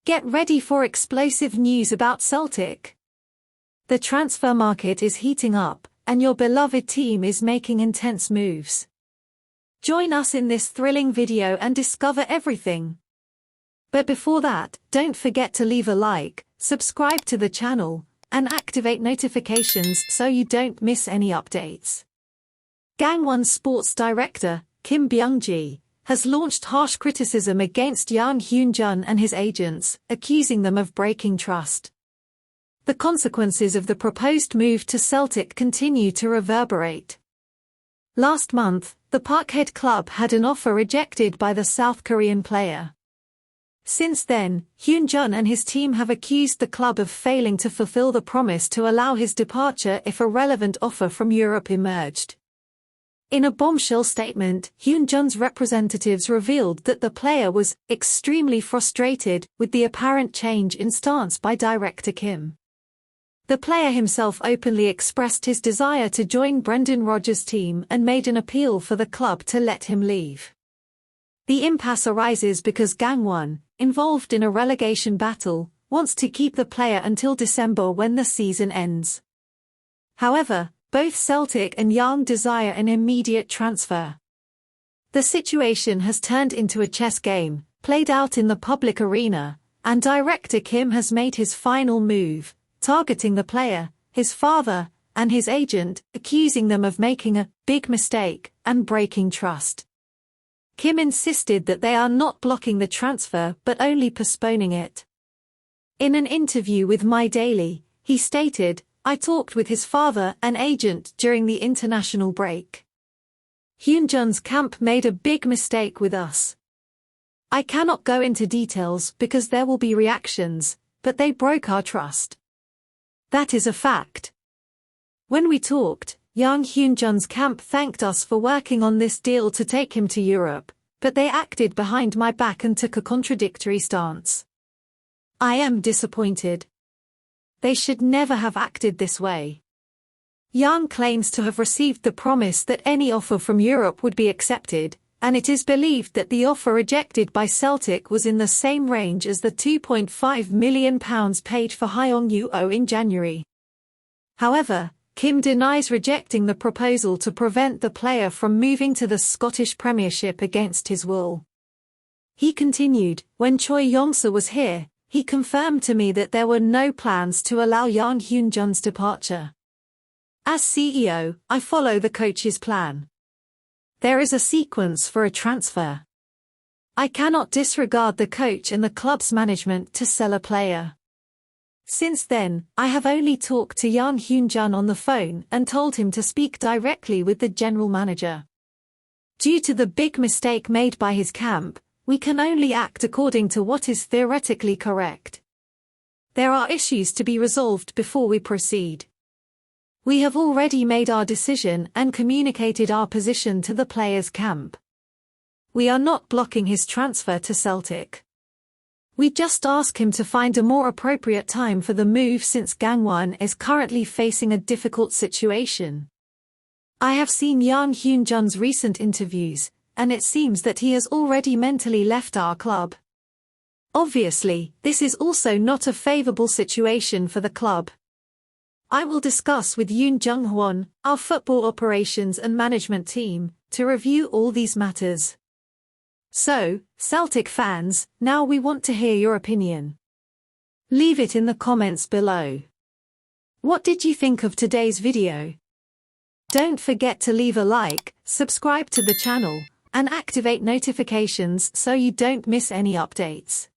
Get ready for explosive news about Celtic. The transfer market is heating up, and your beloved team is making intense moves. Join us in this thrilling video and discover everything. But before that, don't forget to leave a like, subscribe to the channel, and activate notifications so you don't miss any updates. Gangwon Sports Director, Kim Byung-ji, has launched harsh criticism against Yang Hyun-jun and his agents, accusing them of breaking trust. The consequences of the proposed move to Celtic continue to reverberate. Last month, the Parkhead club had an offer rejected by the South Korean player. Since then, Hyun-jun and his team have accused the club of failing to fulfill the promise to allow his departure if a relevant offer from Europe emerged. In a bombshell statement, Hyun-jun's representatives revealed that the player was extremely frustrated with the apparent change in stance by director Kim. The player himself openly expressed his desire to join Brendan Rodgers' team and made an appeal for the club to let him leave. The impasse arises because Gangwon, involved in a relegation battle, wants to keep the player until December when the season ends. However, both Celtic and Yang desire an immediate transfer. The situation has turned into a chess game, played out in the public arena, and director Kim has made his final move, targeting the player, his father, and his agent, accusing them of making a big mistake and breaking trust. Kim insisted that they are not blocking the transfer but only postponing it. In an interview with My Daily, he stated, "I talked with his father and agent during the international break. Hyun-jun's camp made a big mistake with us. I cannot go into details because there will be reactions, but they broke our trust. That is a fact. When we talked, Yang Hyun-jun's camp thanked us for working on this deal to take him to Europe, but they acted behind my back and took a contradictory stance. I am disappointed. They should never have acted this way." Yang claims to have received the promise that any offer from Europe would be accepted, and it is believed that the offer rejected by Celtic was in the same range as the £2.5 million paid for Hyung-woo in January. However, Kim denies rejecting the proposal to prevent the player from moving to the Scottish Premiership against his will. He continued, "When Choi Yong-soo was here, he confirmed to me that there were no plans to allow Yang Hyun-jun's departure. As CEO, I follow the coach's plan. There is a sequence for a transfer. I cannot disregard the coach and the club's management to sell a player. Since then, I have only talked to Yang Hyun-jun on the phone and told him to speak directly with the general manager. Due to the big mistake made by his camp, we can only act according to what is theoretically correct. There are issues to be resolved before we proceed. We have already made our decision and communicated our position to the player's camp. We are not blocking his transfer to Celtic. We just ask him to find a more appropriate time for the move since Gangwon is currently facing a difficult situation. I have seen Yang Hyun-jun's recent interviews, and it seems that he has already mentally left our club. Obviously, this is also not a favorable situation for the club. I will discuss with Yoon Jung-hwan, our football operations and management team, to review all these matters. So, Celtic fans, now we want to hear your opinion. Leave it in the comments below. What did you think of today's video? Don't forget to leave a like, subscribe to the channel, and activate notifications so you don't miss any updates.